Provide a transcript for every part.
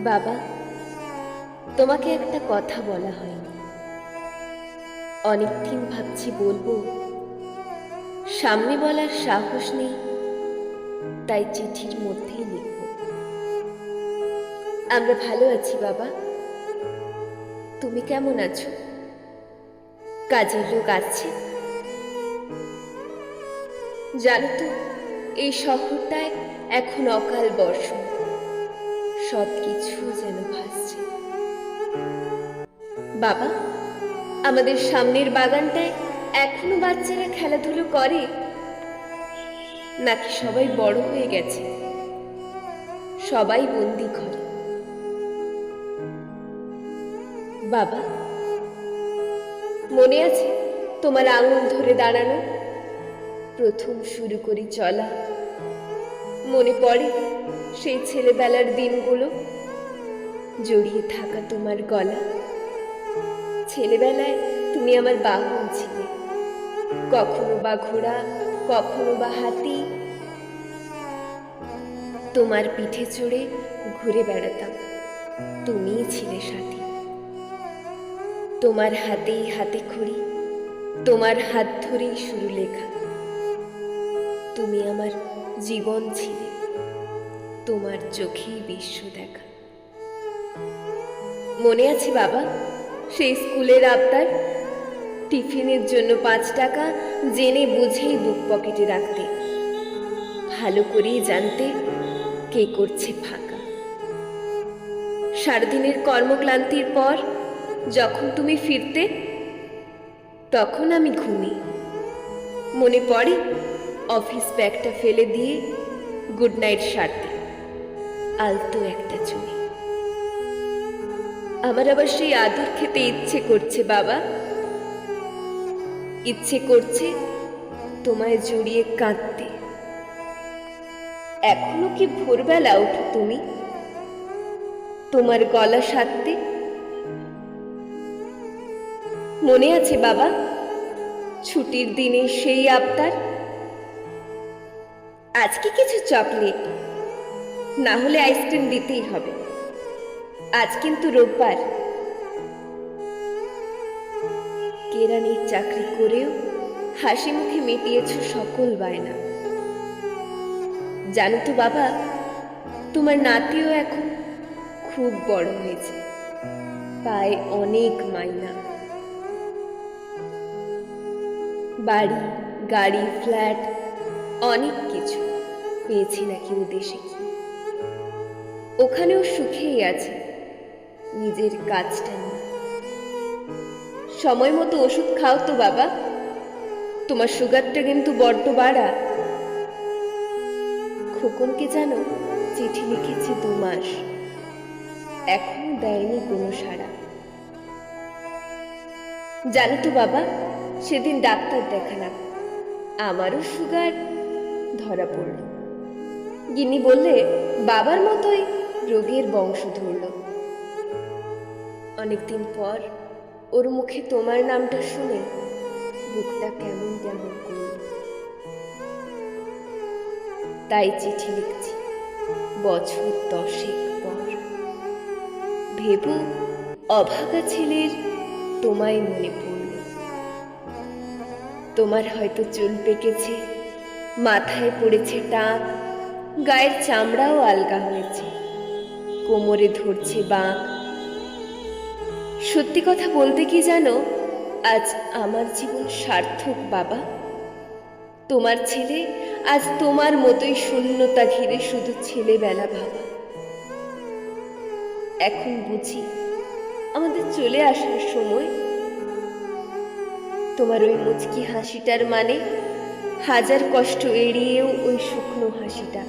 বাবা, তোমাকে একটা কথা বলা হয়নি। অনেকদিন ভাবছি বলবো, সামনে বলার সাহস নেই, তাই চিঠির মধ্যেই লিখব। আমরা ভালো আছি বাবা, তুমি কেমন আছো? কাজের লোক আছে? জানো তো, এই শহরটায় এখন অকাল বর্ষণ, সব কিছু যেন ভাসছে। বাবা, আমাদের সামনের বাগানটায় এখনো বাচ্চারা খেলাধুলো করে, নাকি সবাই বড় হয়ে গেছে, সবাই বন্দি ঘরে? বাবা, মনে আছে তোমার আঙুল ধরে দাঁড়ানো, প্রথম শুরু করি চলা? মনে পড়ে সেই ছেলেবেলার দিনগুলো, জড়িয়ে থাকা তোমার গলা। ছেলেবেলায় তুমি আমার বাহন ছিলে, কখনো বা ঘোড়া, কখনো বা হাতি। তোমার পিঠে চড়ে ঘুরে বেড়াতাম, তুমিই ছিলে সাথী। তোমার হাতেই হাতে খড়ি, তোমার হাত ধরেই শুরু লেখা। তুমি আমার জীবন ছিলে, তোমার চোখেই বিশ্ব দেখা। মনে আছে বাবা সেই স্কুলের আবদার, টিফিনের জন্য 5 টাকা জেনে বুঝেই বুক পকেটে রাখতে, ভালো করেই জানতে কে করছে ফাঁকা। সারাদিনের কর্মক্লান্তির পর যখন তুমি ফিরতে, তখন আমি ঘুমি। মনে পড়ে অফিস ব্যাগটা ফেলে দিয়ে গুড নাইট সারতে, আলতো একটা চুড়ি। আমার আবার সেই আদর খেতে ইচ্ছে করছে বাবা, ইচ্ছে করছে তোমায় জড়িয়ে কাঁদতে। এখনো কি ভোরবেলা ওঠো তুমি তোমার গলা সাধতে? মনে আছে বাবা ছুটির দিনে সেই আবদার, আজকে কিছু চকলেট, না হলে আইসক্রিম দিতেই হবে, আজ কিন্তু রোববার। কেরানির চাকরি করেও হাসি মুখে মিটিয়েছ সকল বায়না। জানো তো বাবা, তোমার নাতিও এখন খুব বড় হয়েছে, পায় অনেক মাইনা। বাড়ি, গাড়ি, ফ্ল্যাট, অনেক কিছু পেয়েছি নাকি ও দেশে কি। ওখানেও সুখেই আছে নিজের কাজটা নিয়ে। সময় মতো ওষুধ খাও তো বাবা, তোমার সুগারটা কিন্তু বড্ড বাড়া। খোকনকে জানো চিঠি লিখেছি 2 মাস, এখনো দেয়নি কোনো সাড়া। জানো তো বাবা সেদিন ডাক্তার দেখালাম, আমারও সুগার ধরা পড়ল। গিন্নি বললে বাবার মতোই রোগের বংশ ধরল। অনেকদিন পর ওর মুখে তোমার নামটা শুনে বুকটা কেমন কেমন করল। তাই চিঠি লিখছি বছর 10 পর, ভেবো অভাগা ছেলের তোমায় মনে পড়ল। তোমার হয়তো চুল পেকেছে, মাথায় পড়েছে টাক, গায়ের চামড়াও আলগা হয়েছে, কোমরে ধরছে বাঁক। সত্যি কথা বলতে কি জানো, আজ আমার জীবন সার্থক বাবা। তোমার ছেলে আজ তোমার মতোই শূন্যতা ঘিরে শুধু ছেলেবেলা ভাবা। এখন বুঝি আমাদের চলে আসার সময়। তোমার ওই মুচকি হাসিটার মানে, হাজার কষ্ট এড়িয়েও ওই শুকনো হাসিটা,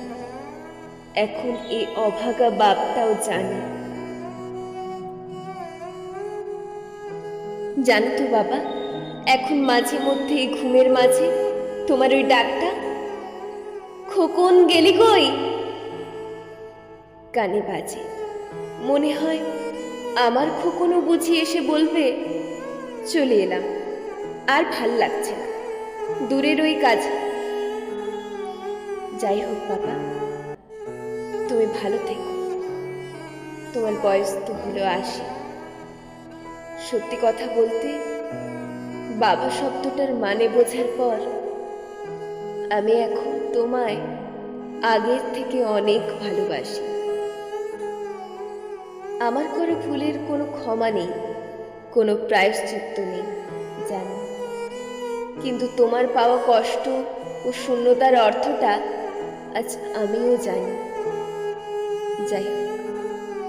এখন এই অভাগা বাপটাও জানে। জানো তো বাবা, এখন মাঝে মধ্যে এই ঘুমের মাঝে তোমার ওই ডাকটা, খোকন গেলি কই, কানে বাজে। মনে হয় আমার খোকনও বুঝি এসে বলবে চলে এলাম, আর ভাল লাগছে না, দূরের ওই কাজ। যাই হোক বাবা, তুমি ভালো থেকো। তোমার বয়স তো হলো 80। সত্যি কথা বলতে, বাবা শব্দটার মানে বোঝার পর আমি এখন তোমায় আগের থেকে অনেক ভালোবাসি। আমার করা ভুলের কোনো ক্ষমা নেই, কোনো প্রায়শ্চিত্ত নেই, জানো। কিন্তু তোমার পাওয়া কষ্ট ও শূন্যতার অর্থটা আজ আমিও জানি। যাই হোক,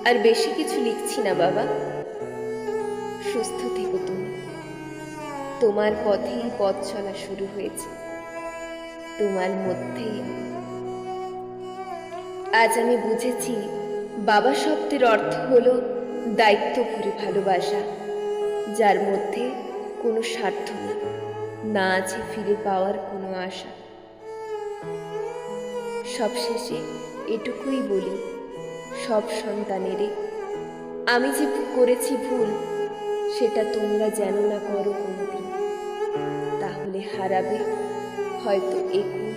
আর বেশি কিছু লিখছি না বাবা। সুস্থ থেকো তুমি। তোমার পথেই পথ চলা শুরু হয়েছে, তোমার মধ্যেই। আজ আমি বুঝেছি বাবা শব্দের অর্থ হলো দায়িত্ব ভরে ভালোবাসা, যার মধ্যে কোনো স্বার্থ নেই, না আছে ফিরে পাওয়ার কোনো আশা। সবশেষে এটুকুই বলি সব সন্তানেরে, আমি যে করেছি ভুল সেটা তোমরা যেন না করো কোনোদিন। তাহলে হারাবে হয়তো একুল